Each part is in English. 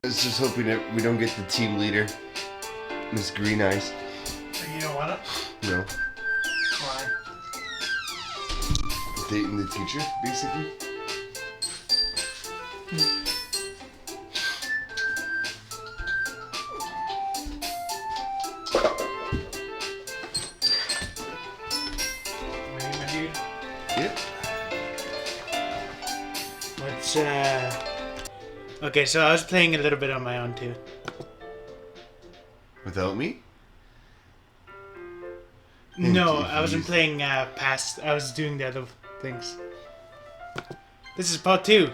was just hoping that we don't get the team leader, Miss Green Eyes. You don't want it? No. Why? Dating the teacher, basically. Ready, my dude? Yep. What's, Okay, so I was playing a little bit on my own, too. Without me? No, I wasn't playing, past... I was doing the other things. This is part 2.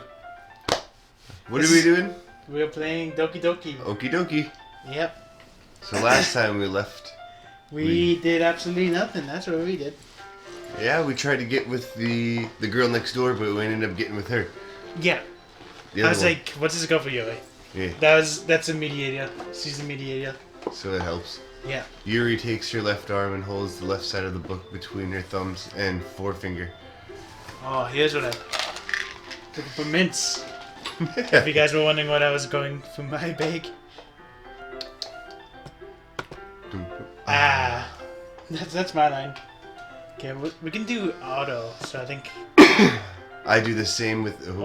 What are we doing? We're playing Doki Doki. Okie dokie. Yep. So last time we left... We did absolutely nothing. That's what we did. Yeah, we tried to get with the girl next door, but we ended up getting with her. Yeah. The I other was one. like, what's this go for you? Eh? Yeah, That's a mediator. She's a mediator. so it helps. Yeah. Yuri takes her left arm and holds the left side of the book between her thumbs and forefinger. Oh, here's what I... Looking for mints. If you guys were wondering what I was going for my bag. That's my line. Okay, we can do auto, so I think... I do the same with... fuck.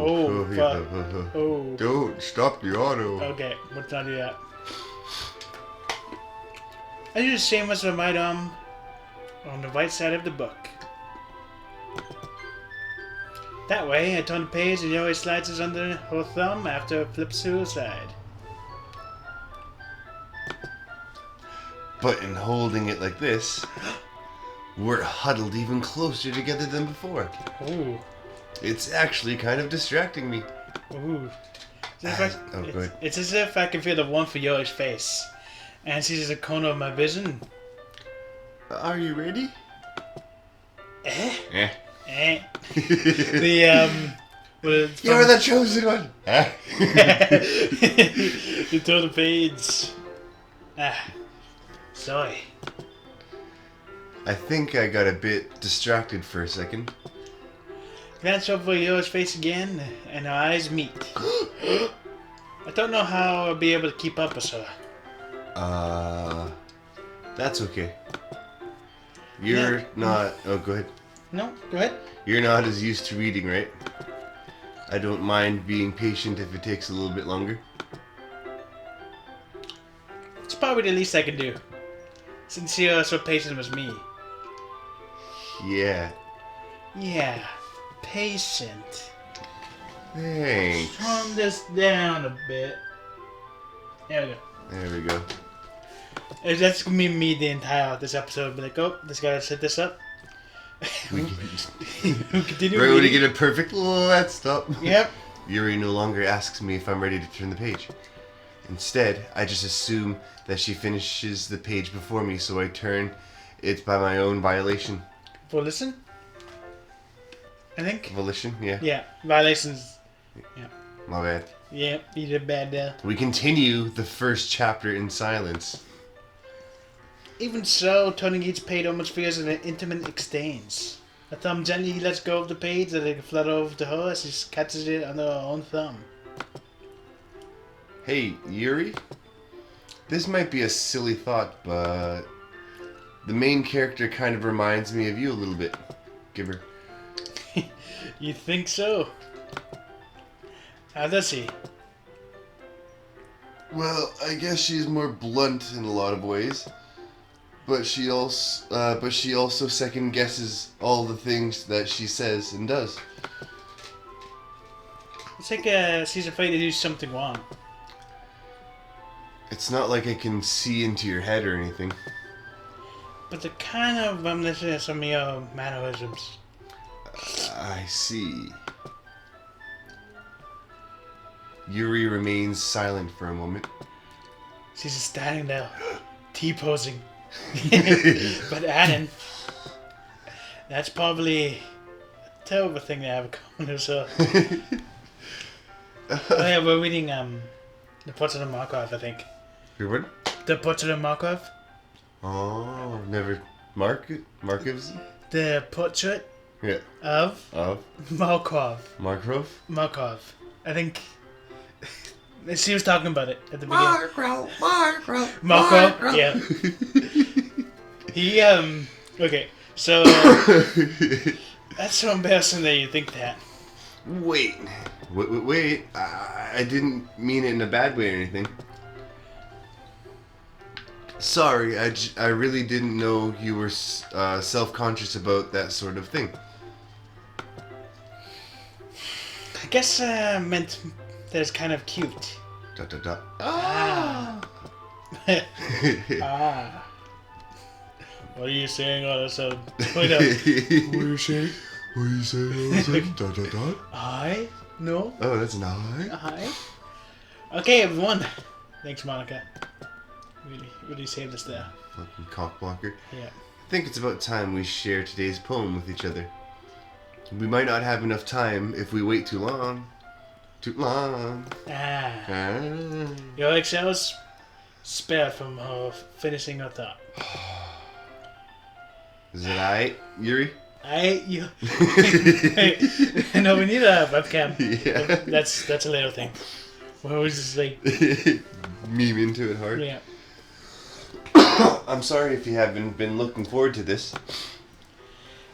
Oh. Don't stop the auto. Okay, let's not do that. I do the same as with my on the right side of the book. That way, I turn the page and Yuri slides his under her thumb after it flips to her side. But in holding it like this, we're huddled even closer together than before. Ooh. It's actually kind of distracting me. Ooh. Good. It's as if I can feel the warmth of Yuri's face. And she's a corner of my vision. Are you ready? Eh? Eh. Eh. The, You're the chosen one! You turn the page. Sorry. I think I got a bit distracted for a second. Glance over Yuri's face again, and our eyes meet. I don't know how I'll be able to keep up with her. That's okay. You're not... Oh, go ahead. No, go ahead. You're not as used to reading, right? I don't mind being patient if it takes a little bit longer. It's probably the least I can do. Since you're so patient with me. Yeah. Yeah, patient. Thanks. Calm this down a bit. There we go. There we go. That's gonna be me the entire this episode. Be like, oh, this guy set this up. We We'll continue. right when you get it perfect, let's stop. Yep. Yuri no longer asks me if I'm ready to turn the page. Instead, I just assume that she finishes the page before me, so I turn it by my own violation. Volition? I think. Volition, yeah. Yeah, violations. Yeah. My bad. Yeah, you did bad there. We continue the first chapter in silence. Even so, turning each page almost feels an intimate exchange. A thumb gently lets go of the page and it flutters over to her as she catches it under her own thumb. Hey, Yuri? This might be a silly thought, but the main character kind of reminds me of you a little bit. Give her. You think so? How does he? Well, I guess she's more blunt in a lot of ways, but she also second guesses all the things that she says and does. It's like she's afraid to do something wrong. It's not like I can see into your head or anything. But they're kind of reminiscent of some of your mannerisms. I see. Yuri remains silent for a moment. She's just standing there, T-posing. But Adam, that's probably a terrible thing to have in common with her. Oh yeah, we're reading the Portrait of Markov, I think. Your what? The Portrait of Markov? Oh, never... Markovs? The Portrait Yeah. of Of? Markov. Markov? Markov. I think She was talking about it at the beginning. Marco. Marco? Yeah. He, okay, so, that's so embarrassing that you think that. Wait. I didn't mean it in a bad way or anything. Sorry, I really didn't know you were self-conscious about that sort of thing. I guess meant that it's kind of cute. Ah. Ah. What are you saying all of a sudden? Wait up. What are you saying? What are you saying? I? No. Oh, that's an I. I? Okay, everyone. Thanks, Monica. Really saved us there. Fucking cockblocker. Yeah. I think it's about time we share today's poem with each other. We might not have enough time if we wait too long. Too long. Your excel's spare from her finishing her thought. Is it I, Yuri? You. No, we need a webcam. Yeah. That's a little thing. Where we just like meme into it hard. Yeah. I'm sorry if you haven't been looking forward to this.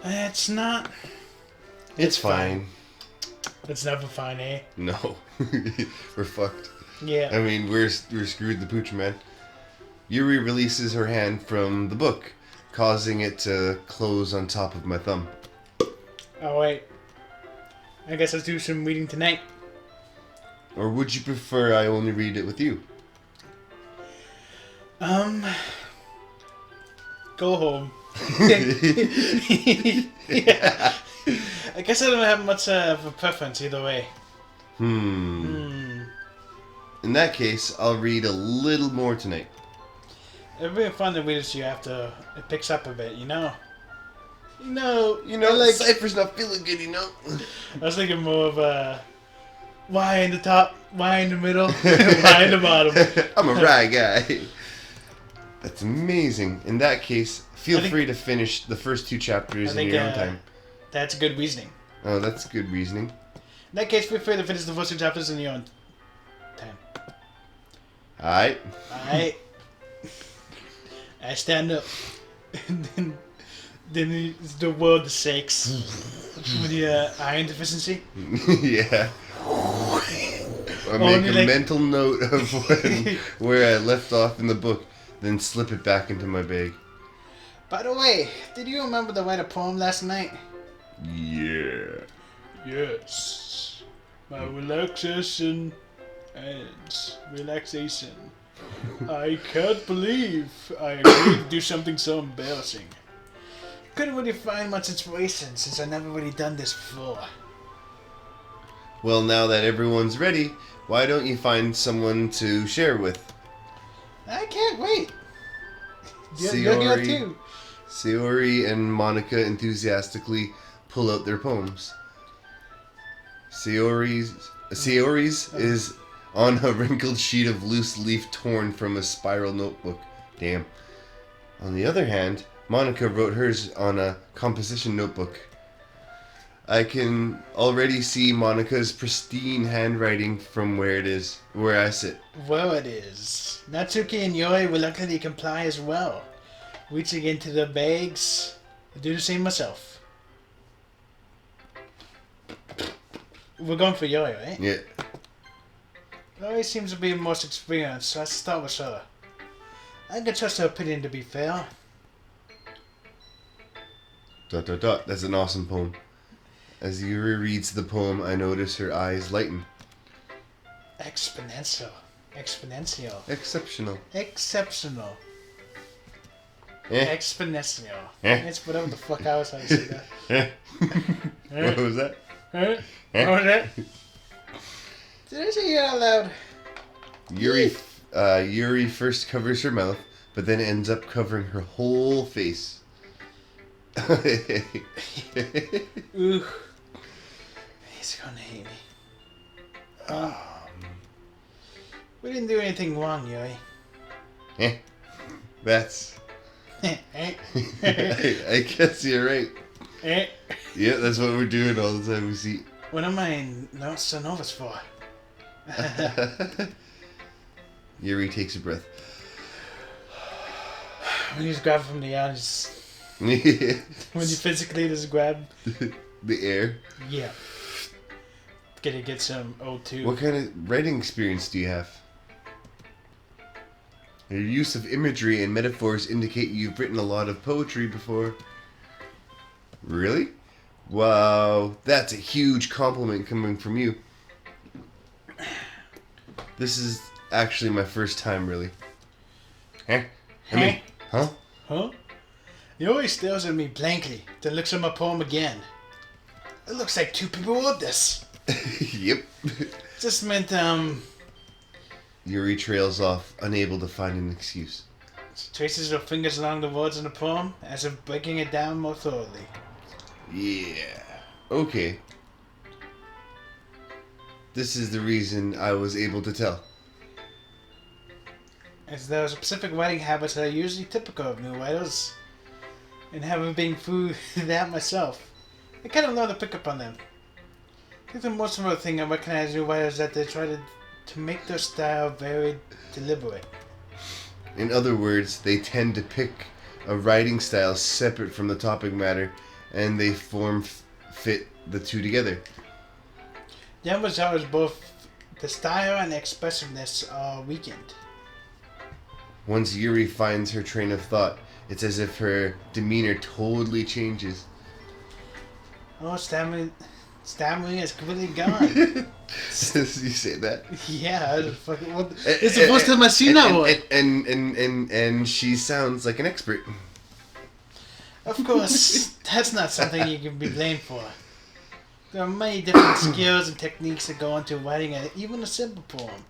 It's not. It's fine. It's never fine, eh? No. We're fucked. Yeah. I mean, we're screwed the pooch, man. Yuri releases her hand from the book, causing it to close on top of my thumb. Oh, wait. I guess I'll do some reading tonight. Or would you prefer I only read it with you? Go home. Yeah. I guess I don't have much of a preference either way. In that case, I'll read a little more tonight. It'll be fun to read it to you after it picks up a bit, you know? Like Cypher's not feeling good, you know? I was thinking more of a why in the top, why in the middle, why in the bottom. I'm a rye guy. That's amazing. In that case, feel free to finish the first 2 chapters in your own time. That's good reasoning. Oh, that's good reasoning. In that case, feel free to finish the first 2 chapters in your own time. Alright. I stand up. And then the world shakes with the iron deficiency. Yeah. I make a mental note of where I left off in the book, then slip it back into my bag. By the way, did you remember to write a poem last night? Yeah. Yes. My relaxation ends. Relaxation. I can't believe I agreed to do something so embarrassing. Couldn't really find much inspiration since I've never really done this before. Well, now that everyone's ready, why don't you find someone to share with? I can't wait. You're here too. Sayori and Monica enthusiastically pull out their poems. Sayori's is on a wrinkled sheet of loose leaf torn from a spiral notebook. Damn. On the other hand, Monica wrote hers on a composition notebook. I can already see Monica's pristine handwriting from where I sit. Well, it is. Natsuki and Yoi reluctantly comply as well, reaching into their bags. I do the same myself. We're going for Yoi, right? Yeah. Yoi seems to be the most experienced, so let's start with her. I can trust her opinion to be fair. ... That's an awesome poem. As Yuri reads the poem, I notice her eyes lighten. Exponential. Exceptional. Exceptional. Eh. Exponential. Eh. It's whatever the fuck I was trying to say that. What was that? What was that? Did I say it out loud? Yuri first covers her mouth, but then ends up covering her whole face. Ooh. He's gonna hate me. We didn't do anything wrong, Yui. That's... I guess you're right. Yeah, that's what we're doing all the time we see. What am I not so nervous for? Yuri takes a breath. When you just grab from the air, just, when you physically just grab the air. Yeah. Gonna get some O2. What kind of writing experience do you have? Your use of imagery and metaphors indicate you've written a lot of poetry before. Really? Wow, that's a huge compliment coming from you. This is actually my first time, really. Huh? I mean, huh? Huh? He always stares at me blankly, then looks at my poem again. It looks like two people wrote this. Yep. Just meant, Yuri trails off, unable to find an excuse. traces her fingers along the words in the poem, as if breaking it down more thoroughly. Yeah. Okay. This is the reason I was able to tell. As there are specific writing habits that are usually typical of new writers. And having been through that myself, I kind of learned to pick up on them. I think the most important thing I recognize in new writers is that they try to make their style very deliberate. In other words, they tend to pick a writing style separate from the topic matter, and they fit the two together. The end result is both the style and expressiveness are weakened. Once Yuri finds her train of thought, it's as if her demeanor totally changes. Oh, stammering is completely gone. You say that? Yeah, it's the first time I've seen that one. And she sounds like an expert. Of course, that's not something you can be blamed for. There are many different skills and techniques that go into writing even a simple poem.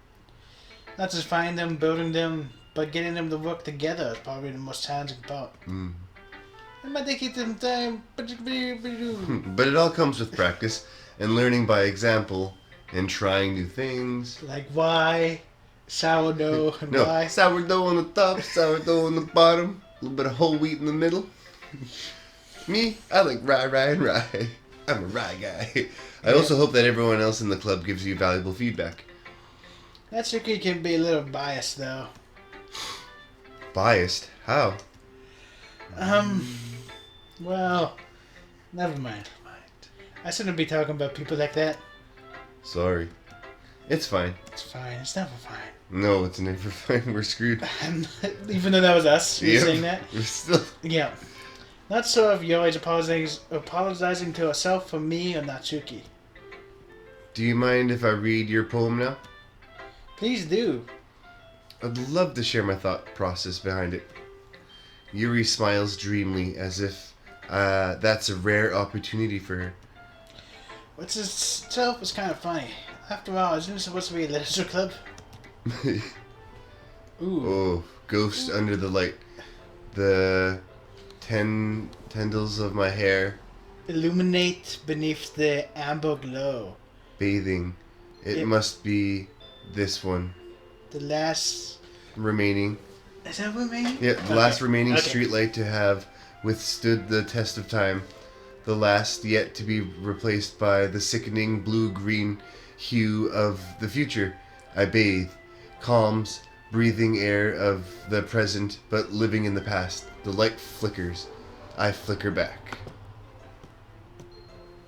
Not just finding them, building them, but getting them to work together is probably the most challenging part. Mm. It might take you some time, but it all comes with practice and learning by example and trying new things. Like why, sourdough, and No, why. sourdough on the top, sourdough on the bottom, a little bit of whole wheat in the middle. Me, I like rye and rye. I'm a rye guy. I also hope that everyone else in the club gives you valuable feedback. That Suki can be a little biased though. Biased? How? Well, never mind. I shouldn't be talking about people like that. Sorry. It's fine. It's fine. It's never fine. No, it's never fine. We're screwed. Even though that was us saying that. We're still... Yeah. Not sure if you're always apologizing to herself for me or Natsuki. Do you mind if I read your poem now? Please do. I'd love to share my thought process behind it. Yuri smiles dreamily as if that's a rare opportunity for her. Which itself is kind of funny. After all, isn't it supposed to be a literature club? Ooh. Oh, ghost under the light. The tendrils of my hair. Illuminate beneath the amber glow. Bathing. It must be this one. The last... remaining. Is that remaining? Yeah, the last remaining streetlight to have withstood the test of time. The last yet to be replaced by the sickening blue-green hue of the future. I bathe. Calms, breathing air of the present, but living in the past. The light flickers. I flicker back.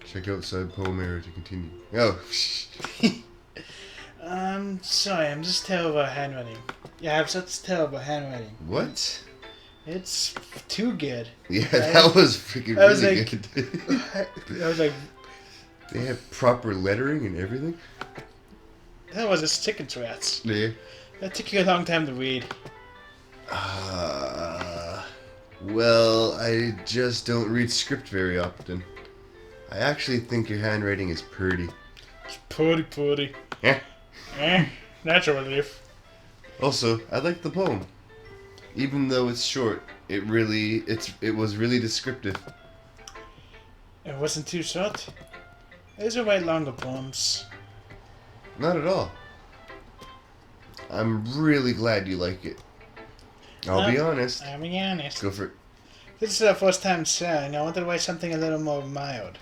Check out side poem error to continue. Oh, Sorry, I'm just terrible at handwriting. Yeah, I have such terrible handwriting. What? It's too good. Yeah, that was freaking really good. I was like... They have proper lettering and everything? That was just chicken rats. Yeah. That took you a long time to read. Well, I just don't read script very often. I actually think your handwriting is pretty. It's pretty. Yeah. Natural relief. Also, I like the poem. Even though it's short, it was really descriptive. It wasn't too short. I usually write longer poems. Not at all. I'm really glad you like it. I'll be honest. I'll be honest. Go for it. This is our first time sharing. I wanted to write something a little more mild.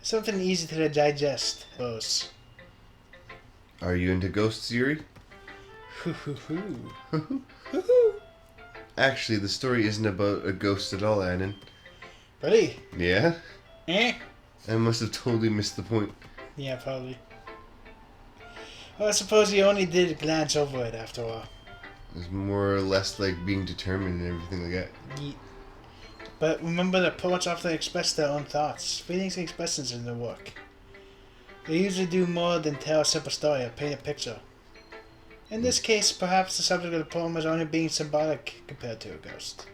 Something easy to digest. Are you into ghosts, Yuri? Actually, the story isn't about a ghost at all, Annan. Really? Yeah? Eh? I must have totally missed the point. Yeah, probably. Well, I suppose he only did glance over it after all. It was more or less like being determined and everything like that. Ye- But remember that poets often express their own thoughts, feelings, and expressions in their work. They usually do more than tell a simple story or paint a picture. In this case, perhaps the subject of the poem is only being symbolic compared to a ghost.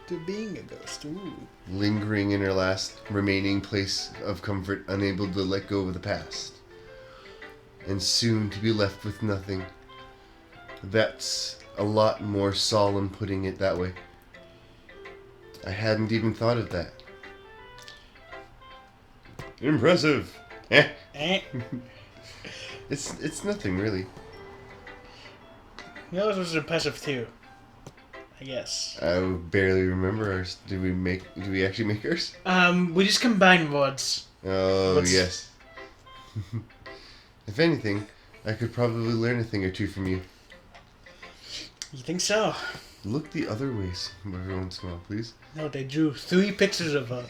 To being a ghost, ooh. Lingering in her last remaining place of comfort, unable to let go of the past. And soon to be left with nothing. That's a lot more solemn putting it that way. I hadn't even thought of that. Impressive! Eh? It's nothing really. Yours was impressive too. I guess. I barely remember ours. Did we actually make ours? We just combined words. Oh, yes. If anything, I could probably learn a thing or two from you. You think so? Look the other ways every once in a while, please. No, they drew 3 pictures of her.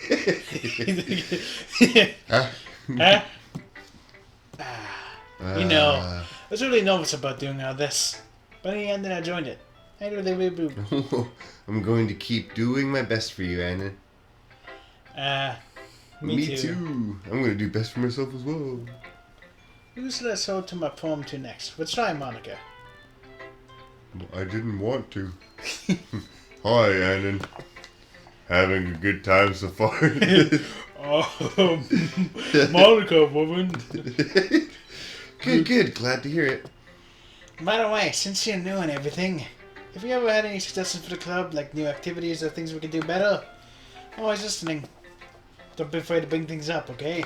Huh? Huh? You know, I was really nervous about doing all this. But in the end, then I joined it. I do the reboot. I'm going to keep doing my best for you, Anna. Me too. I'm going to do best for myself as well. Who's let's hold to my poem to next? Let's try Monica. I didn't want to. Hi, Annan. Having a good time so far? Monica, woman. Good. Glad to hear it. By the way, since you're new and everything, have you ever had any suggestions for the club, like new activities or things we could do better? I'm always listening. Don't be afraid to bring things up, okay?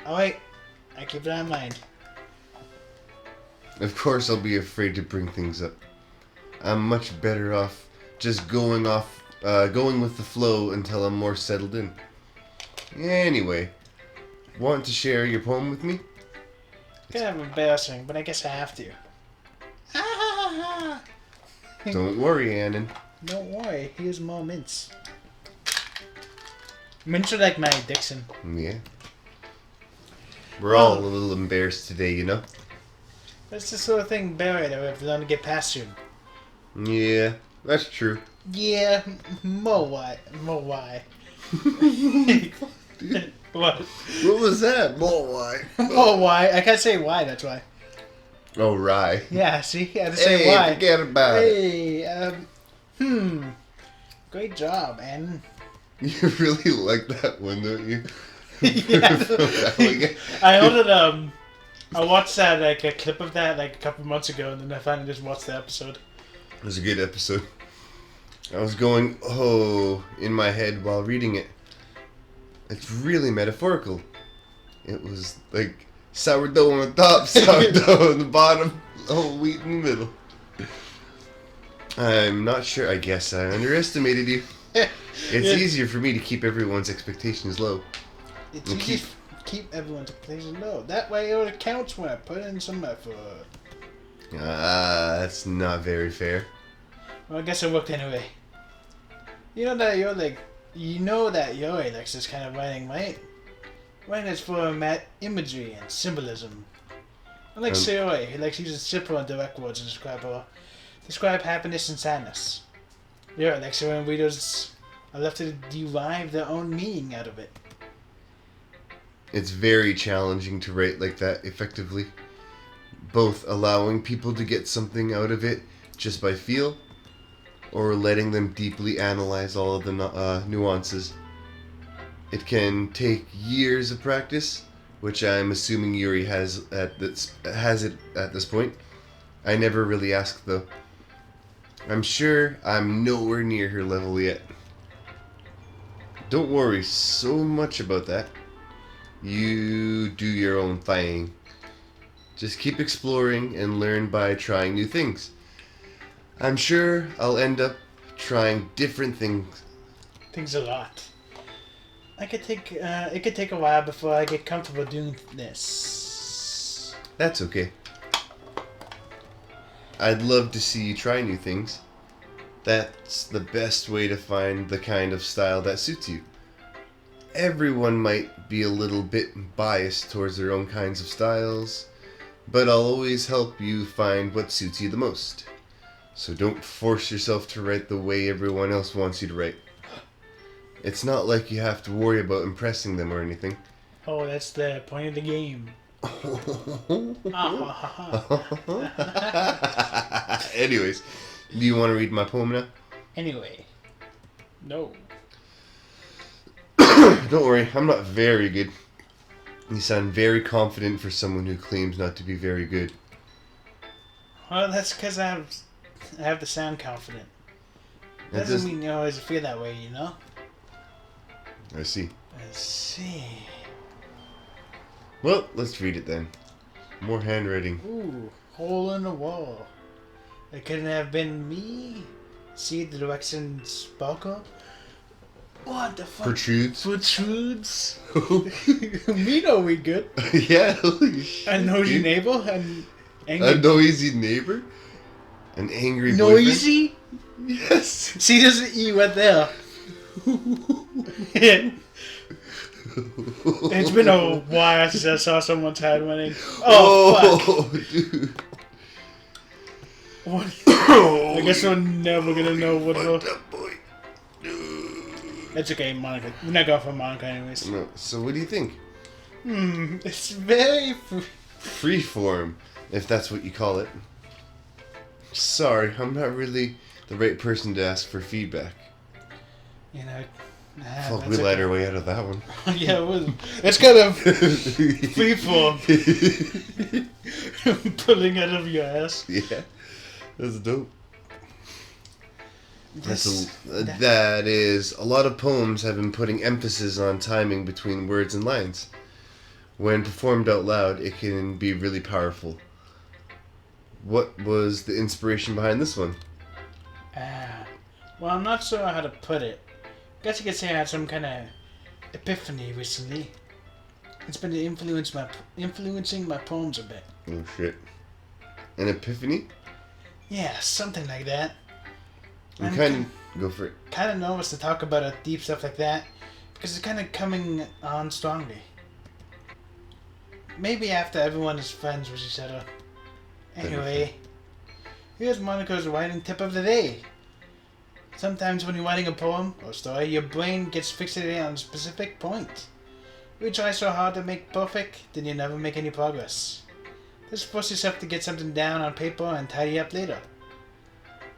Alright, I keep that in mind. Of course I'll be afraid to bring things up. I'm much better off just going with the flow until I'm more settled in. Anyway, want to share your poem with me? Kind of embarrassing, but I guess I have to. Don't worry, Annan. Don't worry, here's more mints. Mints are like my Dixon. Yeah. We're all a little embarrassed today, you know? That's the sort of thing buried that we have to learn to get past soon. Yeah, that's true. Yeah, more why. What? What was that? More why? Oh, why? I can't say why, that's why. Oh, right. Yeah, see? I had to say Hey, why. forget about it. Hey, great job, Ann. You really like that one, don't you? Yeah. I watched that, like, a clip of that, like, a couple months ago, and then I finally just watched the episode. It was a good episode. I was going, in my head while reading it. It's really metaphorical. It was like sourdough on the top, sourdough on the bottom, whole wheat in the middle. I'm not sure. I guess I underestimated you. It's easier for me to keep everyone's expectations low. It's easy to keep everyone's expectations low. That way it counts when I put in some effort. That's not very fair. Well, I guess it worked anyway. You know that Yuri likes this kind of writing, right? Writing is for imagery and symbolism. Unlike Sayori, he likes using simple and direct words to describe happiness and sadness. Yuri likes it when readers are left to derive their own meaning out of it. It's very challenging to write like that effectively. Both allowing people to get something out of it just by feel, or letting them deeply analyze all of the nuances. It can take years of practice, which I'm assuming Yuri has at this point. I never really asked though. I'm sure I'm nowhere near her level yet. Don't worry so much about that. You do your own thing. Just keep exploring and learn by trying new things. I'm sure I'll end up trying different things. Things a lot. It could take a while before I get comfortable doing this. That's okay. I'd love to see you try new things. That's the best way to find the kind of style that suits you. Everyone might be a little bit biased towards their own kinds of styles, but I'll always help you find what suits you the most. So don't force yourself to write the way everyone else wants you to write. It's not like you have to worry about impressing them or anything. Oh, that's the point of the game. Anyways, do you want to read my poem now? Anyway. No. Don't worry, I'm not very good. You sound very confident for someone who claims not to be very good. Well, that's because I have to sound confident. That doesn't mean you always feel that way, you know? I see. I see. Well, let's read it then. More handwriting. Ooh, hole in the wall. It couldn't have been me. See the direction sparkle? What the fuck? Protrudes. Me know we good. Yeah, holy shit. A nosy neighbor and angry. A noisy neighbor? An angry Noisy? boyfriend? Yes. See, there's an E right there. It's been a while since I saw someone's handwriting. Oh, fuck. Dude. What? I guess we're never gonna know what the... boy? It's okay, Monica. We're not going for Monica anyways. No. So what do you think? It's very... Freeform, if that's what you call it. Sorry, I'm not really the right person to ask for feedback. You know... Fuck, we let our way out of that one. Yeah, it was. It's kind of freeform. Pulling out of your ass. Yeah, that's dope. That is, a lot of poems have been putting emphasis on timing between words and lines. When performed out loud, it can be really powerful. What was the inspiration behind this one? Well, I'm not sure how to put it. Guess you could say I had some kind of epiphany recently. It's been influencing my poems a bit. Oh shit! An epiphany? Yeah, something like that. I'm kind of go for it. Kind of nervous to talk about deep stuff like that because it's kind of coming on strongly. Maybe after everyone is friends with each other. Anyway, here's Monica's writing tip of the day. Sometimes when you're writing a poem or story, your brain gets fixated on a specific point. You try so hard to make perfect, then you never make any progress. Just force yourself to get something down on paper and tidy up later.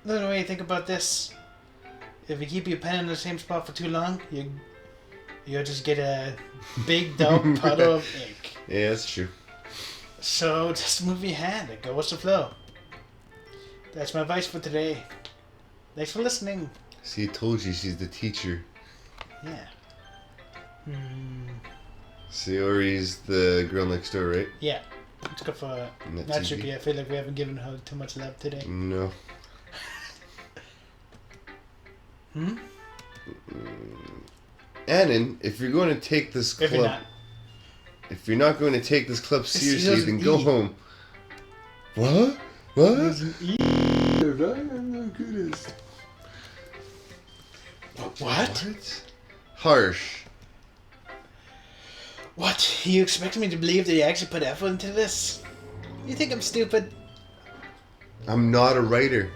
Another way to think about this, if you keep your pen in the same spot for too long, you'll just get a big dark puddle of ink. Yeah, that's true. So just move your hand and go with the flow. That's my advice for today. Thanks for listening. See, I told you she's the teacher. Yeah. Sayori's the girl next door, right? Yeah. Let's go for Natsuki. I feel like we haven't given her too much love today. No. Annan, if you're going to take this club... If you're not going to take this club seriously, then go home. What? What? What? Harsh. What? You expect me to believe that you actually put effort into this? You think I'm stupid? I'm not a writer.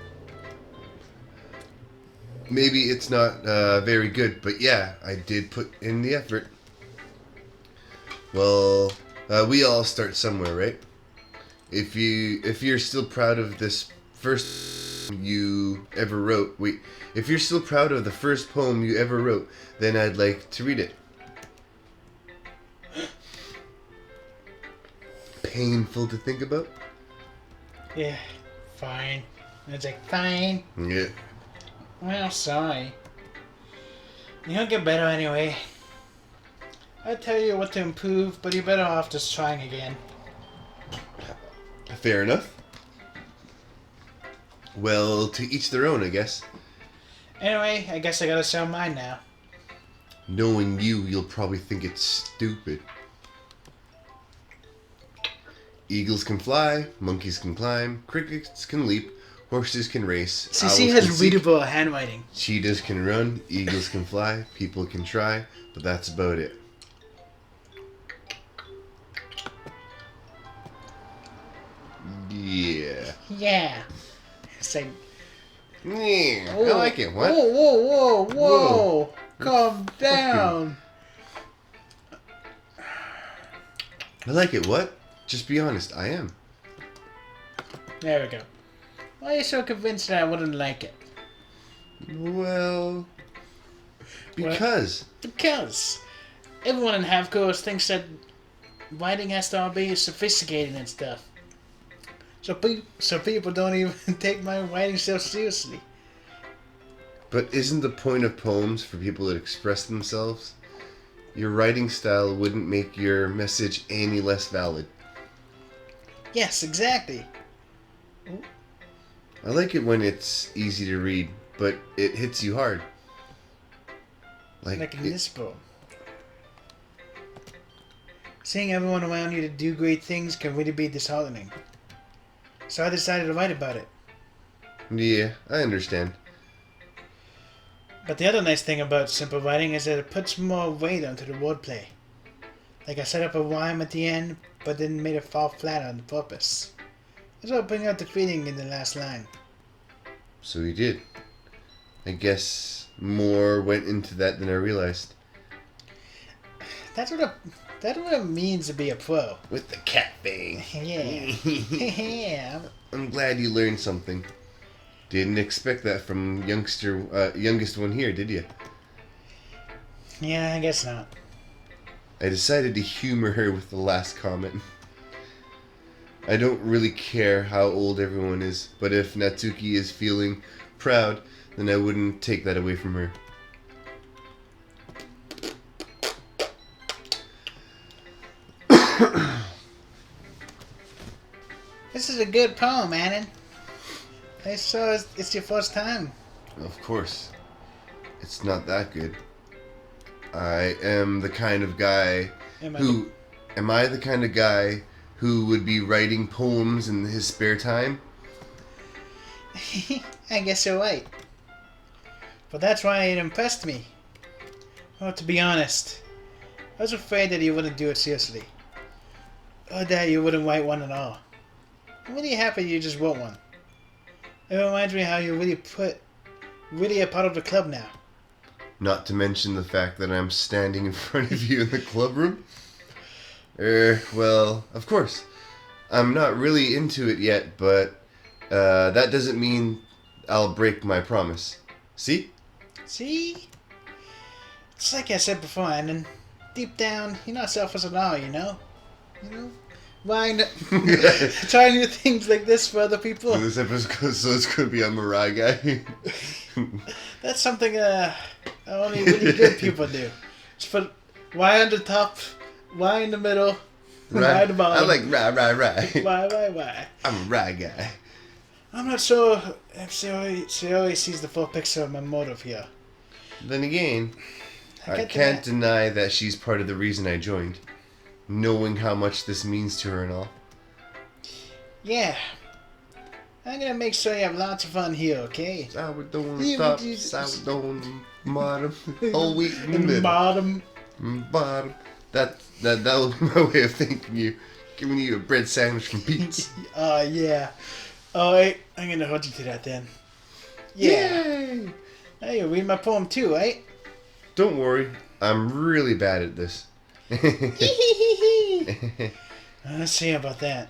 Maybe it's not very good, but yeah, I did put in the effort. Well, we all start somewhere, right? If you're still proud of this first you ever wrote, if you're still proud of the first poem you ever wrote, then I'd like to read it. Painful to think about? Yeah, fine. It's like, fine. Yeah. Well, sorry. You'll get better anyway. I tell you what to improve, but you're better off just trying again. Fair enough. Well, to each their own, I guess. Anyway, I guess I gotta sell mine now. Knowing you, you'll probably think it's stupid. Eagles can fly, monkeys can climb, crickets can leap, horses can race, CC owls can has seek, readable handwriting. cheetahs can run, eagles can fly, people can try, but that's about it. Yeah. Yeah. It's like, Yeah, oh, I like it. What? Whoa. Calm down. I like it. What? Just be honest. I am. There we go. Why are you so convinced that I wouldn't like it? Well, because. Because everyone in Half Course thinks that writing has to all be sophisticated and stuff. So people don't even take my writing so seriously. But isn't the point of poems for people to express themselves? Your writing style wouldn't make your message any less valid. Yes, exactly. I like it when it's easy to read, but it hits you hard. Like in this poem. Seeing everyone around you to do great things can really be disheartening. So I decided to write about it. Yeah, I understand. But the other nice thing about simple writing is that it puts more weight onto the wordplay. Like I set up a rhyme at the end, but then made it fall flat on purpose. That's what bring out the feeling in the last line. So he did. I guess more went into that than I realized. That's what it means to be a pro. With the cat thing. Yeah. Yeah. I'm glad you learned something. Didn't expect that from youngest one here, did you? Yeah, I guess not. I decided to humor her with the last comment. I don't really care how old everyone is, but if Natsuki is feeling proud, then I wouldn't take that away from her. This is a good poem, Annan. I saw it's your first time. Of course. It's not that good. I am the kind of guy who... Am I the kind of guy who would be writing poems in his spare time? I guess you're right. But that's why it impressed me. Well, to be honest, I was afraid that you wouldn't do it seriously. Or that you wouldn't write one at all. I'm really happy you just wrote one. It reminds me how you're really a part of the club now. Not to mention the fact that I'm standing in front of you in the club room. Well, of course. I'm not really into it yet, but that doesn't mean I'll break my promise. See? See? It's like I said before, and deep down, you're not selfish at all, you know? You know? Try new things like this for other people. So this episode's gonna be a Mariah guy. That's something only really good people do. Just put Y on the top, Y in the middle, Y at the bottom. I like right. Y. I'm a rye guy. I'm not sure if she always sees the full picture of my motive here. Then again, I can't deny that she's part of the reason I joined. Knowing how much this means to her and all. Yeah. I'm gonna make sure you have lots of fun here, okay? Sourdough on the top, sourdough on the bottom, whole wheat in the middle. Bottom. That was my way of thanking you. Giving you a bread sandwich from Pete's. Yeah. Oh, wait. I'm gonna hold you to that then. Yeah. Yay! Hey, you read my poem too, right? Don't worry. I'm really bad at this. Let's see about that.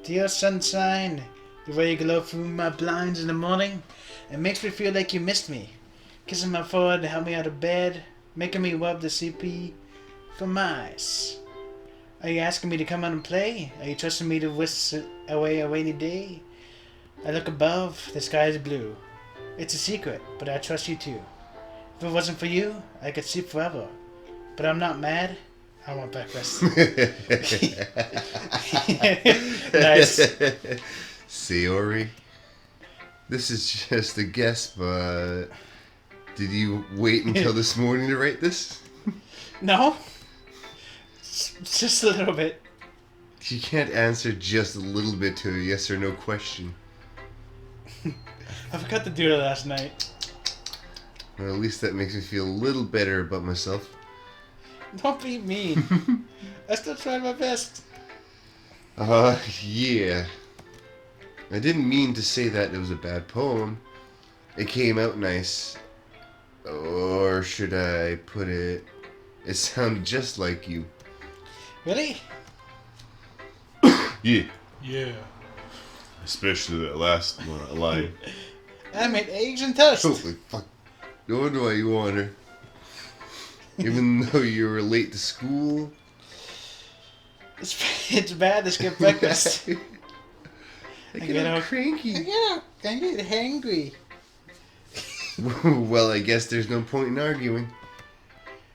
Dear sunshine, the way you glow through my blinds in the morning, it makes me feel like you missed me. Kissing my forehead to help me out of bed, making me rub the CP for my eyes. Are you asking me to come out and play? Are you trusting me to whisk away a rainy day? I look above, the sky is blue. It's a secret, but I trust you too. If it wasn't for you, I could sleep forever. But I'm not mad. I want breakfast. Nice. Sayori, this is just a guess, but did you wait until this morning to write this? No. Just a little bit. You can't answer just a little bit to a yes or no question. I forgot to do it last night. Well, at least that makes me feel a little better about myself. Don't be mean. I still tried my best. Yeah. I didn't mean to say that it was a bad poem. It came out nice. Or should I put it... It sounded just like you. Really? Yeah. Yeah. Especially that last line. I made eggs and toast. Holy fuck. No wonder why you want her. Even though you were late to school. It's bad to skip breakfast. I get all cranky. I get hangry. Well, I guess there's no point in arguing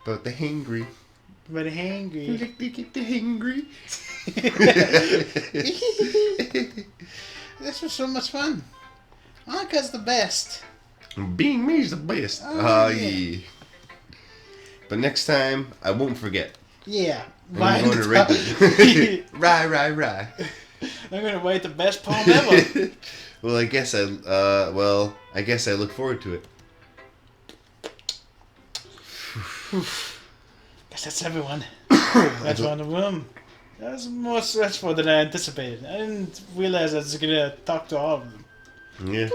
about the hangry. But hangry. Get the hangry. This was so much fun. Monica's the best. Being me's the best. Oh, Yeah. But next time, I won't forget. Yeah. I'm going to write the... Rye. I'm going to write the best poem ever. Well, I guess I look forward to it. Guess that's everyone. That's one of them. That was more stressful than I anticipated. I didn't realize I was going to talk to all of them. Yeah.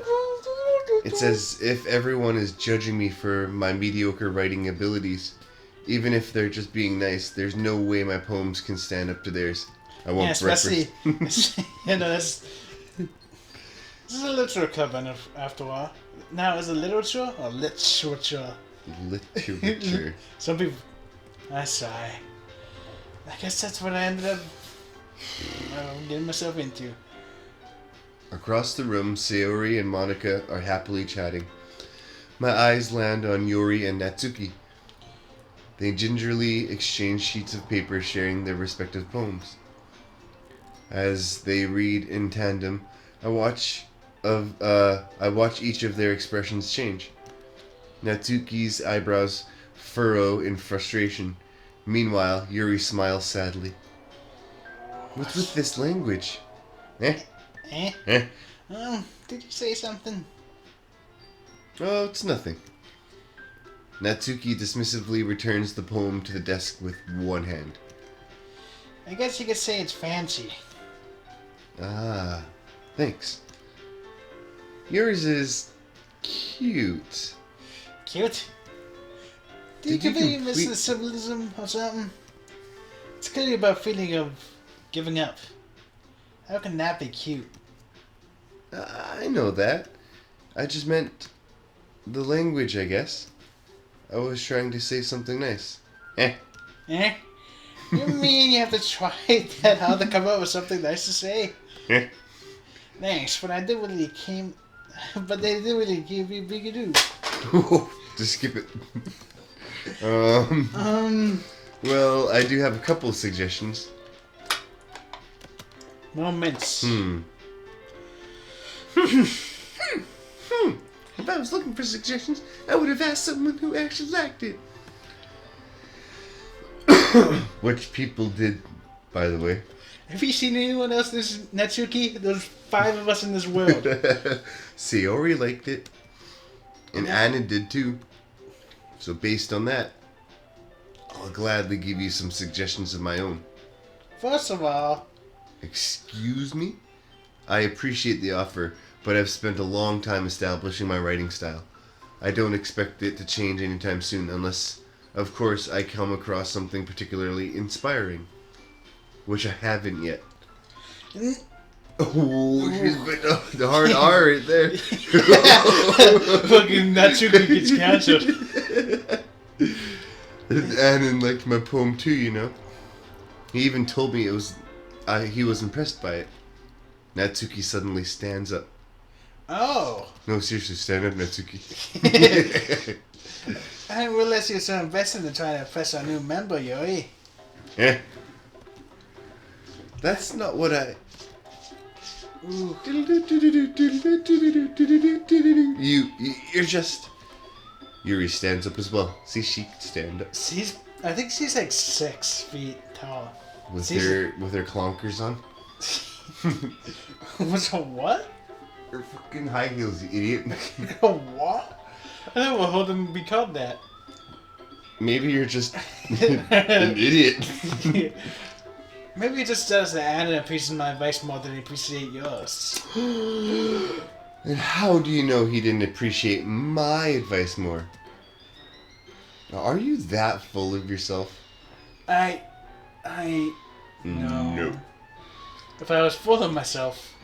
It's as if everyone is judging me for my mediocre writing abilities. Even if they're just being nice, there's no way my poems can stand up to theirs. I won't especially, this is a literature club after a while. Now, is it literature or literature? Literature. Some people, I sigh. I guess that's what I ended up getting myself into. Across the room, Sayori and Monica are happily chatting. My eyes land on Yuri and Natsuki. They gingerly exchange sheets of paper sharing their respective poems. As they read in tandem, I watch each of their expressions change. Natsuki's eyebrows furrow in frustration. Meanwhile, Yuri smiles sadly. What's with this language? Eh? Did you say something? Oh, it's nothing. Natsuki dismissively returns the poem to the desk with one hand. I guess you could say it's fancy. Ah, thanks. Yours is cute. Cute? Do you believe it's the symbolism or something? It's clearly about feeling of giving up. How can that be cute? I know that. I just meant the language, I guess. I was trying to say something nice. Eh? You mean you have to try that hard to come up with something nice to say? Thanks, but they didn't really give you big Just skip it. Well, I do have a couple of suggestions. Moments. If I was looking for suggestions, I would have asked someone who actually liked it. Which people did, by the way. Have you seen anyone else this Natsuki? There's 5 of us in this world. Sayori liked it. And Anna did too. So based on that, I'll gladly give you some suggestions of my own. First of all... Excuse me? I appreciate the offer, but I've spent a long time establishing my writing style. I don't expect it to change anytime soon unless, of course, I come across something particularly inspiring. Which I haven't yet. Oh, she's been the hard R right there. Fucking Natsuki gets cancelled. And liked my poem too, you know. He even told me he was impressed by it. Natsuki suddenly stands up. Oh. No, seriously, stand up, Natsuki. I didn't realize you were so invested in trying to impress our new member, Yuri. Eh? That's not what I... You're just... Yuri stands up as well. See, she can stand up. I think she's like 6 feet tall. with their clonkers on. What's a what? They're fucking high heels, you idiot. A what? I never heard them be called that. Maybe you're just an idiot. Maybe he just does that and appreciates my advice more than he appreciates yours. And how do you know he didn't appreciate my advice more? Are you that full of yourself? No. No. If I was full of myself,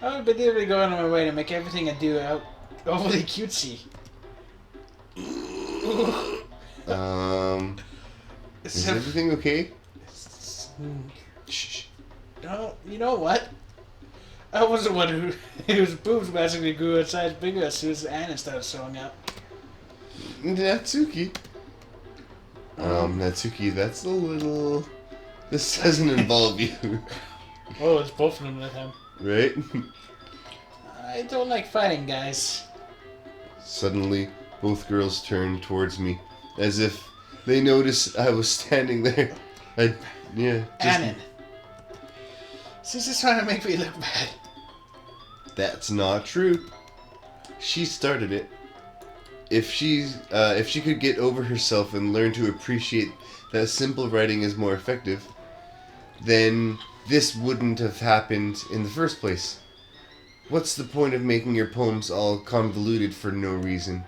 I would be literally going on my way to make everything I do out overly cutesy. Is everything okay? Shh. No, you know what? I was the one whose boobs basically grew a size bigger as soon as Anna started showing up. Natsuki. Natsuki, that's a little... This doesn't involve you. Oh, it's both of them that time. Right? I don't like fighting, guys. Suddenly, both girls turned towards me, as if they noticed I was standing there. Annan. She's just trying to make me look bad. That's not true. She started it. If she could get over herself and learn to appreciate that simple writing is more effective, then this wouldn't have happened in the first place. What's the point of making your poems all convoluted for no reason?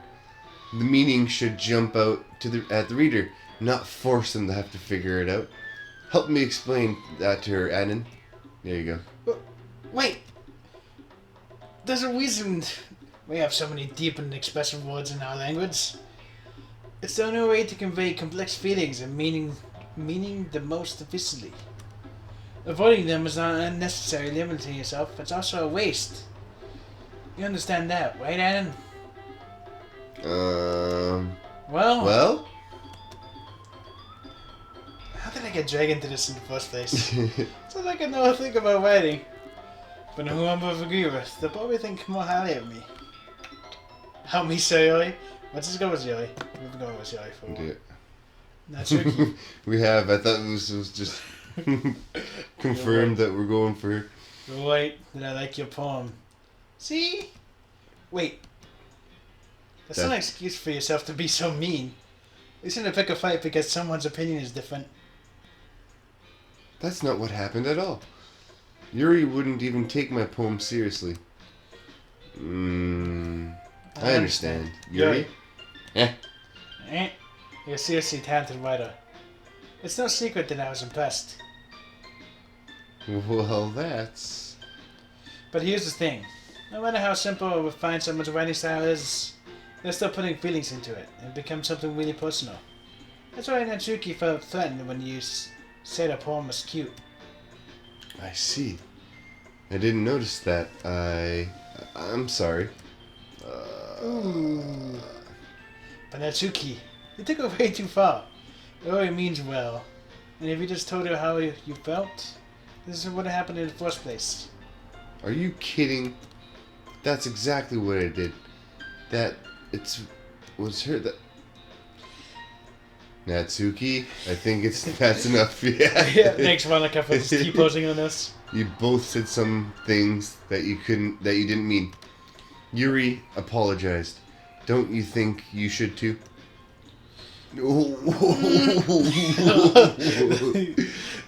The meaning should jump out at the reader, not force them to have to figure it out. Help me explain that to her, Annan. There you go. Wait. There's a reason we have so many deep and expressive words in our language. It's the only way to convey complex feelings and meaning the most efficiently. Avoiding them is not unnecessary limiting yourself, it's also a waste. You understand that, right, Annan? Well? How did I get dragged into this in the first place? Sounds like I know a thing about writing. But who I'm both agree with, they'll probably think more highly of me. Help me, Sayori. Let's just go with Yoi. We've been going with Yoi for a while. Natsuki. We have. I thought this was just confirmed that we're going for... You're right that I like your poem. See? Wait. That's not an excuse for yourself to be so mean. You shouldn't pick a fight because someone's opinion is different. That's not what happened at all. Yuri wouldn't even take my poem seriously. I understand. Yuri? You're a seriously talented writer. It's no secret that I was impressed. Well, that's... But here's the thing. No matter how simple or refined someone's writing style is, they're still putting feelings into it, and it becomes something really personal. That's why Natsuki felt threatened when you said a poem was cute. I see. I didn't notice that. I'm sorry. But Natsuki, you took it way too far. It only means well. And if you just told her how you felt, this is what happened in the first place. Are you kidding? That's exactly what I did. Was her that... Natsuki, I think that's enough. Yeah. Thanks, Monica, for just keep posing on this. You both said some things that you didn't mean. Yuri apologized. Don't you think you should too?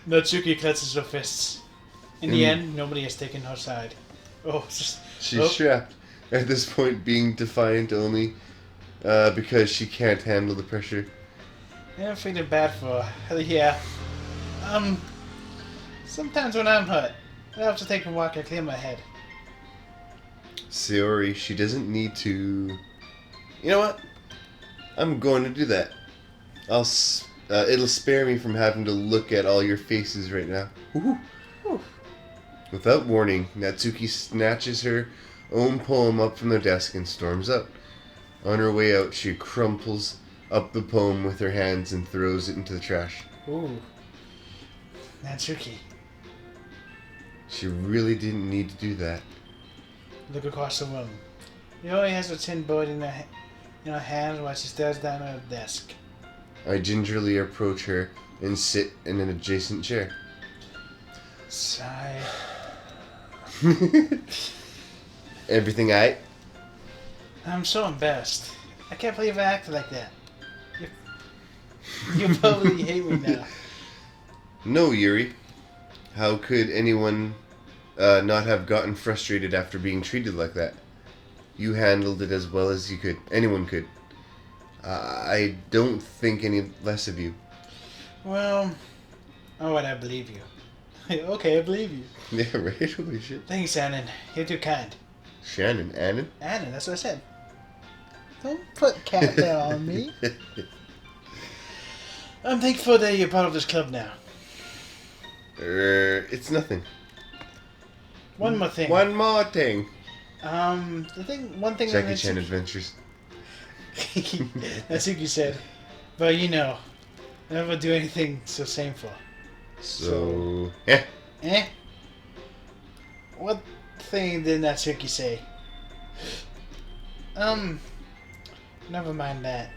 Natsuki clenches her fists. In the end, nobody has taken her side. She's trapped. At this point, being defiant only because she can't handle the pressure. Yeah, I'm feeling bad for her. Yeah. Sometimes when I'm hurt, I have to take a walk and clear my head. Sayori, she doesn't need to... You know what? I'm going to do that. It'll spare me from having to look at all your faces right now. Woo-hoo. Without warning, Natsuki snatches her own poem up from the desk and storms out. On her way out, she crumples up the poem with her hands and throws it into the trash. Ooh. Natsuki. She really didn't need to do that. Look across the room. Yori has a tin bird in her hand while she stares down at her desk. I gingerly approach her and sit in an adjacent chair. Sigh. Everything aight? I'm so embarrassed. I can't believe I acted like that. You probably hate me now. No, Yuri. How could anyone not have gotten frustrated after being treated like that? You handled it as well as you could. Anyone could. I don't think any less of you. Well, alright, I believe you. Okay, I believe you. Yeah, right? Holy shit. Thanks, Annan. You're too kind. Shannon, Annan? Annan, that's what I said. Don't put cat hair on me. I'm thankful that you're part of this club now. It's nothing. One more thing. One more thing. One thing Jackie that Chan Adventures. Natsuki said, but you know, I never do anything so shameful. So, yeah. Eh? What thing did Natsuki say? Never mind that.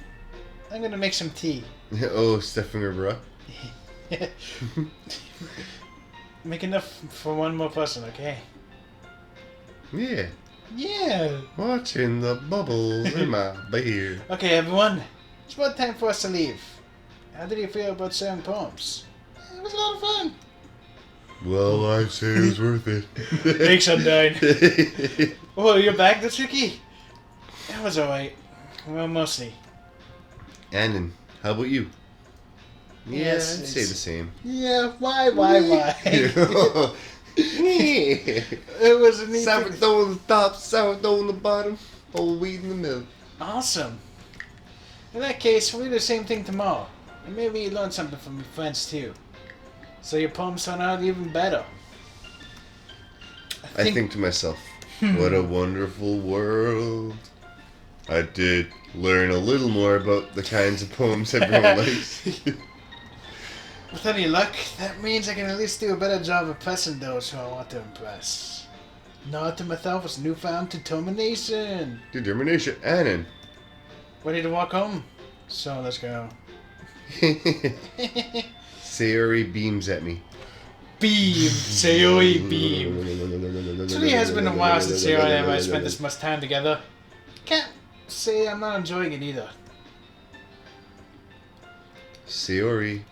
I'm gonna make some tea. Oh, stuffing her bra. Make enough for one more person, okay? Yeah. Yeah. Watching the bubbles in my beer. Okay, everyone. It's about time for us to leave. How did you feel about sharing poems? It was a lot of fun. Well, I'd say it was worth it. Thanks, Undyne. Oh, you're back, Natsuki? That was alright. Well, mostly. Annan, how about you? Yeah, Yes, I'd say the same. Yeah, why? It was a neat Sourdough on the top, sourdough on the bottom, whole wheat in the middle. Awesome. In that case, we'll do the same thing tomorrow. And maybe you learn something from your friends too. So your poems turn out even better. I think to myself, what a wonderful world. I did learn a little more about the kinds of poems everyone likes. With any luck, that means I can at least do a better job of impressing those who I want to impress. Nod to Mythal's newfound determination. Determination, Annan. Ready to walk home? So let's go. Sayori beams at me. Beam! Sayori beam. It really has been a while since Sayori and I spent this much time together. Can't say I'm not enjoying it either. Sayori,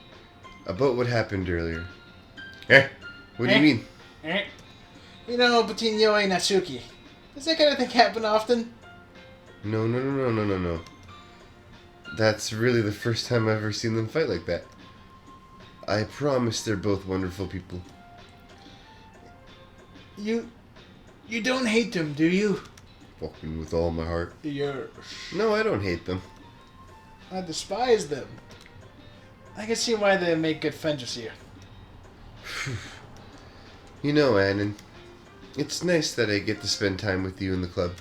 about what happened earlier. Eh? What do you mean? You know, between Yoi and Natsuki. Does that kind of thing happen often? No. That's really the first time I've ever seen them fight like that. I promise they're both wonderful people. You don't hate them, do you? Fucking with all my heart. Yes. No, I don't hate them. I despise them. I can see why they make good friends with you. You know, Annan, it's nice that I get to spend time with you in the club.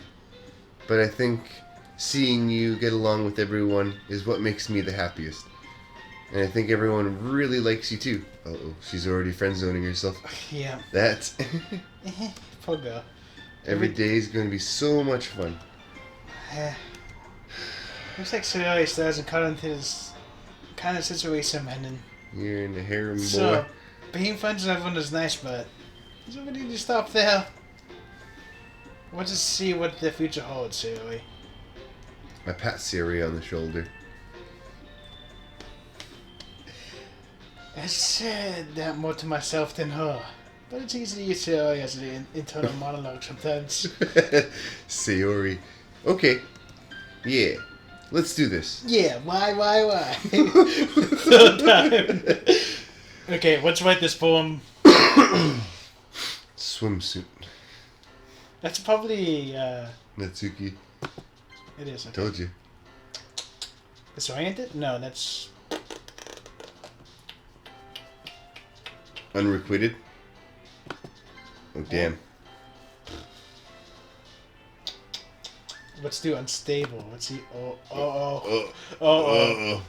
But I think seeing you get along with everyone is what makes me the happiest. And I think everyone really likes you too. Uh-oh, she's already friend-zoning herself. Yeah. That's... Poor girl. Every day is going to be so much fun. Looks like Sayori still hasn't caught into this kind of situation, man. You're in the harem, boy. So, being friends with everyone is nice, but does we need to stop there? Let's just see what the future holds, Sayori. I pat Sayori on the shoulder. I said that more to myself than her. But it's easy to use Sayori as an internal monologue sometimes. Sayori. Okay. Yeah. Let's do this. Yeah, why? Third time. Okay, let's write this poem. Swimsuit. That's probably, Natsuki. It is. Okay. Told you. Disoriented? No, that's... Unrequited. Oh, damn. Let's do unstable. Let's see. Oh.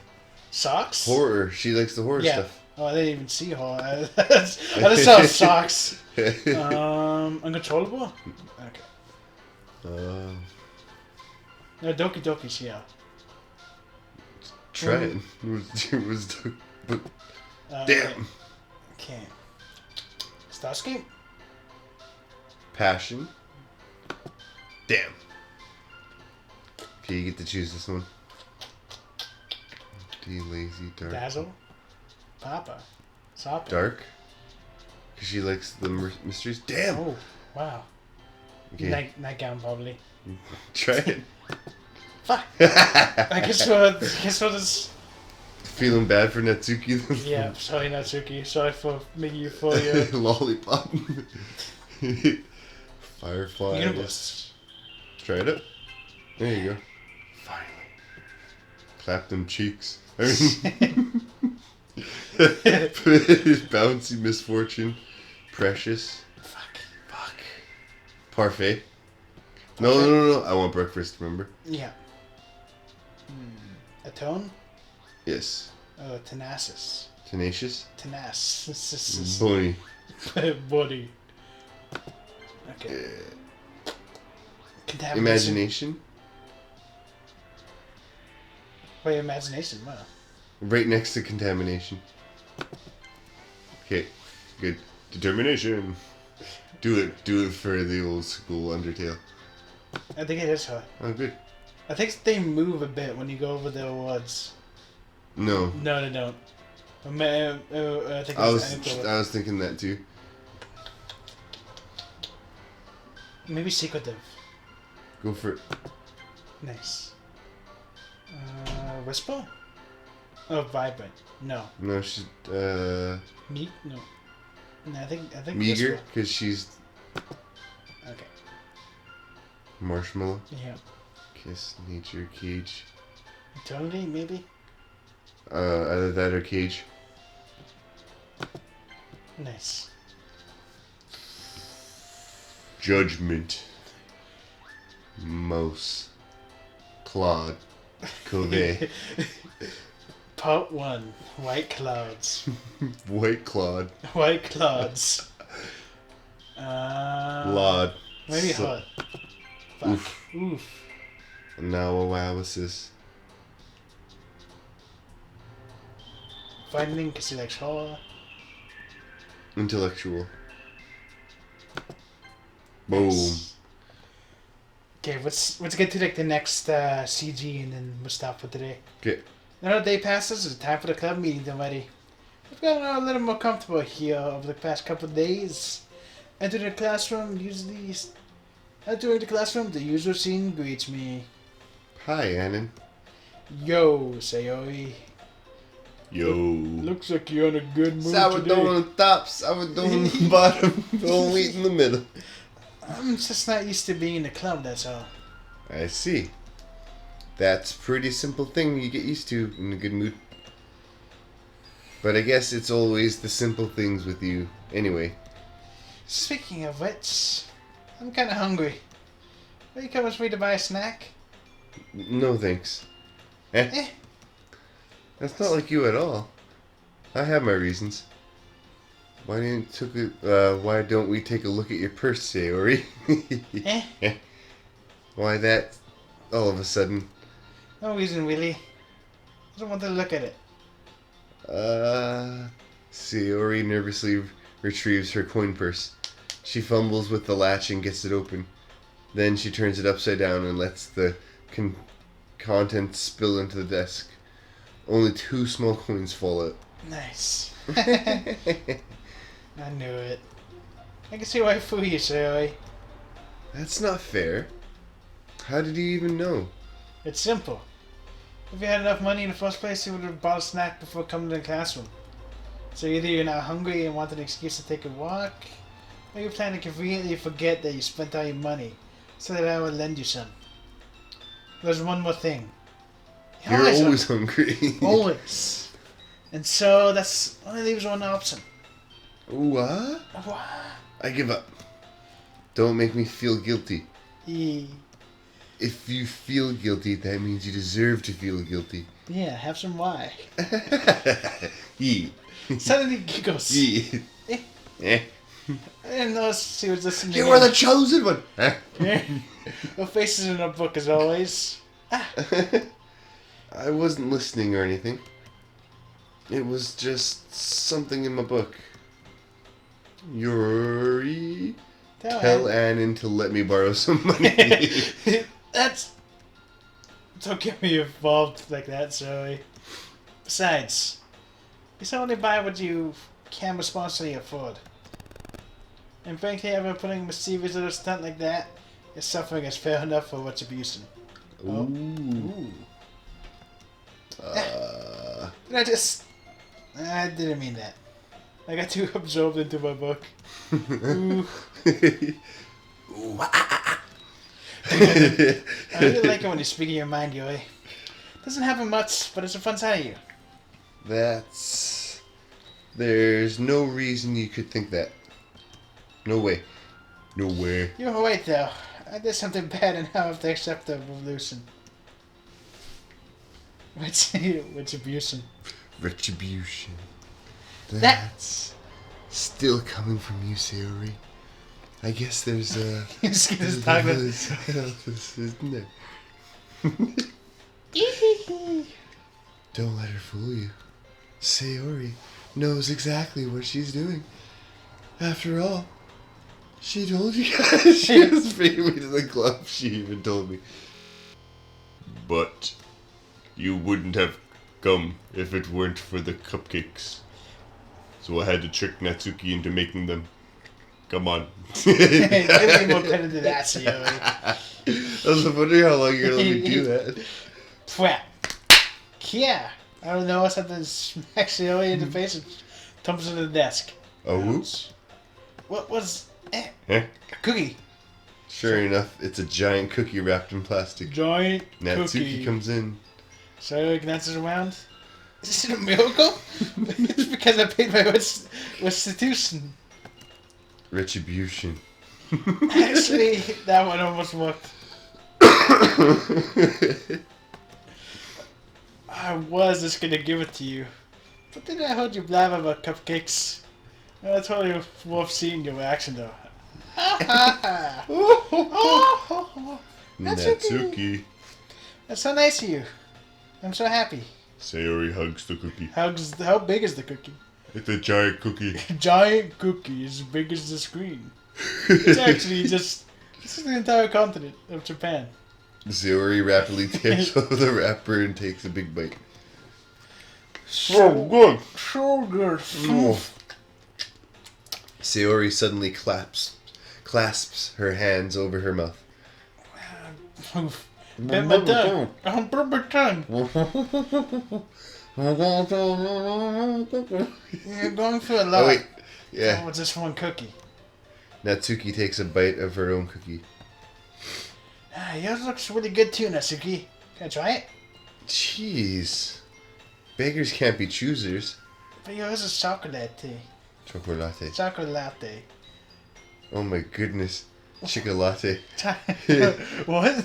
Socks? Horror. She likes the horror stuff. Oh, I didn't even see horror. I just saw socks. Uncontrollable? Okay. No, Doki Doki's here. Try it. Damn. Okay. Starscape? Passion. Damn. Okay, you get to choose this one. D, lazy, dark. Dazzle? Papa? Sopper? Dark? Because she likes the mysteries. Damn! Oh, wow. Okay. Nightgown, probably. Try it. Fuck! I guess what is... Feeling bad for Natsuki? Yeah, sorry Natsuki. Sorry for making you for your... Lollipop. Firefly. Universe. Try it out. There you go. Finally. Clap them cheeks. I mean... Bouncy misfortune. Precious. Fuck. Parfait. No. I want breakfast, remember? Yeah. Atone? Yes. Tenacious. Tenacious? Tenacious. Bony. Body. Okay. Contamination. Imagination? Wait, imagination, wow. Right next to contamination. Okay, good. Determination. Do it for the old school Undertale. I think it is her. Oh, good. I think they move a bit when you go over the awards. No. No, they don't. I think I it's was thinking that too. maybe secretive. Go for it. Nice. Whisper? Oh, vibrant. No. No, she's Meat? No. No, I think meager whisper. because she's Okay. marshmallow. Yeah. Kiss, nature, cage. Eternity, maybe? Either that or cage. Nice. Judgment. Mouse. Claude. Cove. Part 1. White clouds. White Claude. White clouds. Lod. Maybe So- hot. Fuck. Oof. Now a wow-assist. Finding because he likes horror. Intellectual. Boom. Nice. Okay, let's get to like the next CG and then we'll stop for today. Okay. Another day passes. It's time for the club meeting already. We've gotten a little more comfortable here over the past couple of days. Entering the classroom, the usual scene greets me. Hi, Annan. Yo, Sayori. Yo. Looks like you're in a good mood Sourdough today. on the top, sourdough on the bottom, all wheat in the middle. I'm just not used to being in the club, that's all. I see. That's a pretty simple thing you get used to in a good mood. But I guess it's always the simple things with you, anyway. Speaking of which, I'm kind of hungry. Will you come with me to buy a snack? No thanks. Eh? That's not like you at all. I have my reasons. Why don't we take a look at your purse, Sayori? Eh? Why that all of a sudden? No reason, really. I don't want to look at it. Sayori nervously retrieves her coin purse. She fumbles with the latch and gets it open. Then she turns it upside down and lets the contents spill into the desk. Only 2 small coins fall out. Nice. I knew it. I can see why I fool you, Sayori. That's not fair. How did you even know? It's simple. If you had enough money in the first place, you would have bought a snack before coming to the classroom. So either you're now hungry and want an excuse to take a walk, or you plan to conveniently forget that you spent all your money, so that I will lend you some. There's one more thing. You're always hungry. Always. And so that's only leaves one option. What? What? I give up. Don't make me feel guilty. Yeah, If you feel guilty, that means you deserve to feel guilty. have some why. Yee. Suddenly giggles. Yee. Eh. I didn't know she was listening. You are the chosen one. Her face is in a book as always. I wasn't listening or anything. It was just something in my book. Yuri, tell Annan to let me borrow some money. Don't get me involved like that, Zoe. Besides, you can only buy what you can responsibly afford. And frankly, ever putting a mischievous little stunt like that, your suffering is fair enough for what's abusing. Ooh. I didn't mean that. I got too absorbed into my book. Ooh. I really like it when you speak in your mind, Yuri. Doesn't happen much, but it's a fun side of you. There's no reason you could think that. No way. No way. You're right, though. I did something bad and now I have to accept the revolution. Retribution. Retribution. That's still coming from you, Sayori. I guess there's a... Isn't there? Don't let her fool you. Sayori knows exactly what she's doing. After all, she told you guys she was bringing me to the club. She even told me. But you wouldn't have come if it weren't for the cupcakes. So I had to trick Natsuki into making them. Come on. Give me more credit to that, Sayori. I was wondering how long you're going to let me do that. Twat. Yeah. I don't know, something smacks Sayori in the face and tumbles into the desk. Oh, whoops. What was... Huh? A cookie. Sure enough, it's a giant cookie wrapped in plastic. Giant Natsuki cookie. comes in. Sayori glances around. Is this a miracle? It's because I paid my restitution. Retribution. Actually, that one almost worked. I was just gonna give it to you. But then I heard you blab about cupcakes. I told you worth seeing your reaction though. Natsuki. That's so nice of you. I'm so happy. Sayori hugs the cookie. How big is the cookie? It's a giant cookie. Giant cookie as big as the screen. It's actually this is the entire continent of Japan. Sayori rapidly tears off the wrapper and takes a big bite. So good. So good. Sayori suddenly clasps her hands over her mouth. Bit my tongue. I'm bit my tongue. You're going for a lot. Oh wait, yeah. Oh, just one cookie. Natsuki takes a bite of her own cookie. Yours looks really good too, Natsuki. Can I try it? Jeez. Beggars can't be choosers. But yours is chocolate. Chocolate. Chocolate. Oh my goodness. Chocolate. What?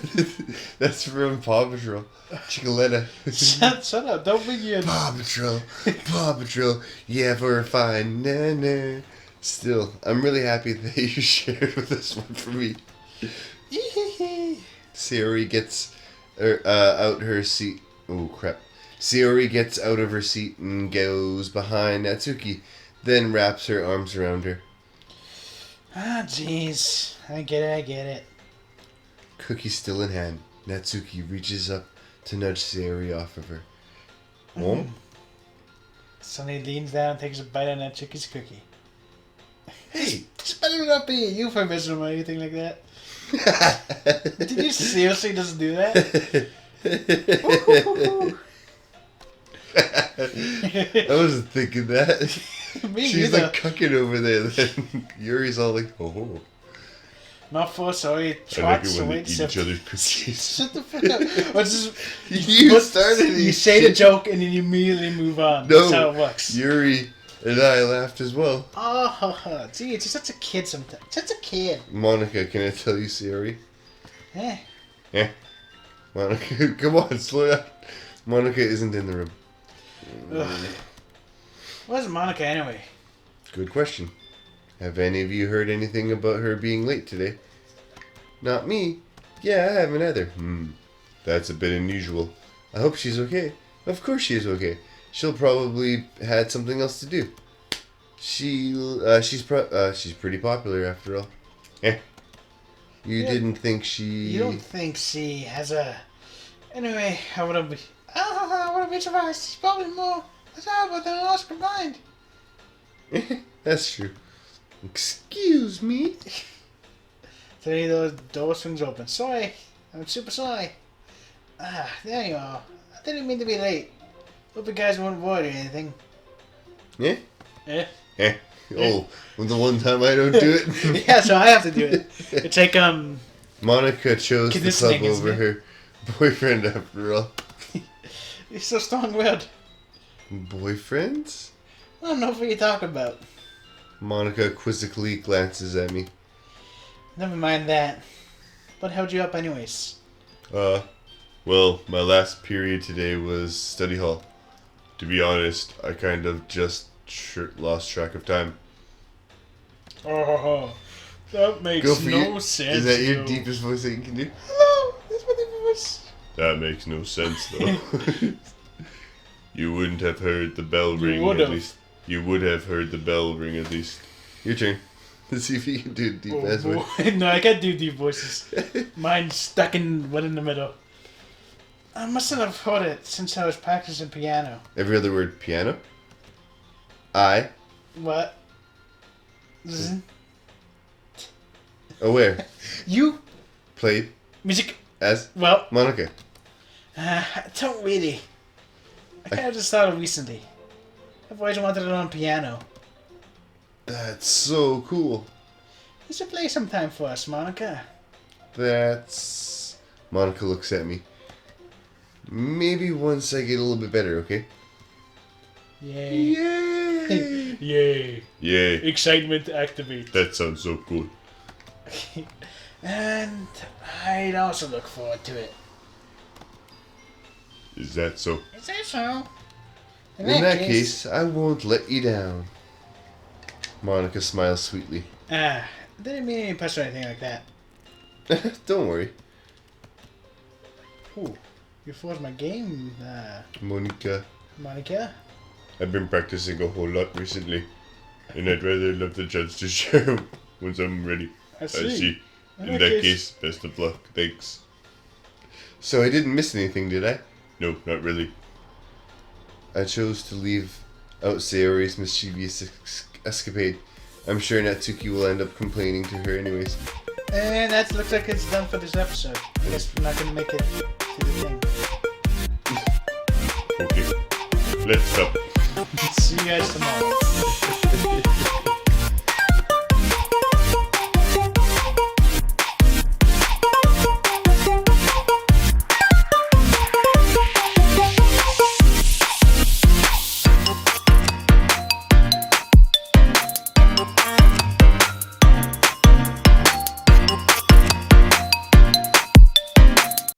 That's from Paw Patrol. Chocolate. Shut up. Don't bring you in. Paw Patrol. Paw Patrol. Yeah, we're fine. Nah, nah. Still, I'm really happy that you shared with this one for me. Sayori gets out her seat. Oh, crap. Sayori gets out of her seat and goes behind Natsuki, then wraps her arms around her. Ah, jeez. I get it. Cookie still in hand, Natsuki reaches up to nudge Sayori off of her. Oh? Sonny leans down and takes a bite on Natsuki's cookie. Hey! This better not be a euphemism or anything like that. Did you seriously just do that? I wasn't thinking that. She's either. like cucking over there. Then Yuri's all like, oh. Not for sorry. I like it when they eat each other's cookies. Shut the fuck up. You started it. You say the joke and then you immediately move on. No, that's how it works. Yuri and I laughed as well. Oh, gee, it's just such a kid sometimes. Such a kid. Monica, can I tell you, Sayori? Eh. Monica, come on, slow down. Monica isn't in the room. Where's Monica anyway? Good question. Have any of you heard anything about her being late today? Not me. Yeah, I haven't either. That's a bit unusual. I hope she's okay. Of course she is okay. She'll probably had something else to do. She's pretty popular after all. You didn't think she... You don't think she has a... Anyway, I wouldn't be surprised. She's probably more desirable than an Oscar combined. That's true. Excuse me. Suddenly the door swings open. Sorry, I'm super sorry. There you are. I didn't mean to be late. Hope you guys won't avoid or anything. Yeah? Eh? Oh, the one time I don't do it. Yeah, so I have to do it. It's like, Monica chose the club conditioning, isn't over it? her boyfriend after all. You're so strong-willed. Boyfriends? I don't know what you're talking about. Monica quizzically glances at me. Never mind that. What held you up anyways? Well, my last period today was study hall. To be honest, I kind of just lost track of time. Oh, that makes no sense. Is that your though. deepest voice that you can do? Hello, that's my deepest voice. That makes no sense, though. You wouldn't have heard the bell ring would've. at least. You would have heard the bell ring at least. Your turn. Let's see if you can do a deep ass voice. No, I can't do deep voices. Mine's stuck in one in the middle. I mustn't have heard it since I was practicing piano. Every other word, piano. I. What? Zzz. Aware. You? Played. Music? As. Well, Monica. don't really. I kind of just started recently. I've always wanted to learn piano. That's so cool. You should play sometime for us, Monica. That's... Monica looks at me. Maybe once I get a little bit better, okay? Yay. Yay! Yay. Yay. Excitement activate. That sounds so cool. And I'd also look forward to it. Is that so? Is that so? In that case, I won't let you down. Monica smiles sweetly. Didn't mean any pest or anything like that. Don't worry. Ooh, you forced my game, Monica, Monica. I've been practicing a whole lot recently. And I'd rather love the chance to share once I'm ready. I see. In that case, best of luck. Thanks. So I didn't miss anything, did I? No, not really. I chose to leave out Sayori's mischievous escapade. I'm sure Natsuki will end up complaining to her anyways. And that looks like it's done for this episode. I guess we're not gonna make it to the thing. Okay, let's stop. See you guys tomorrow.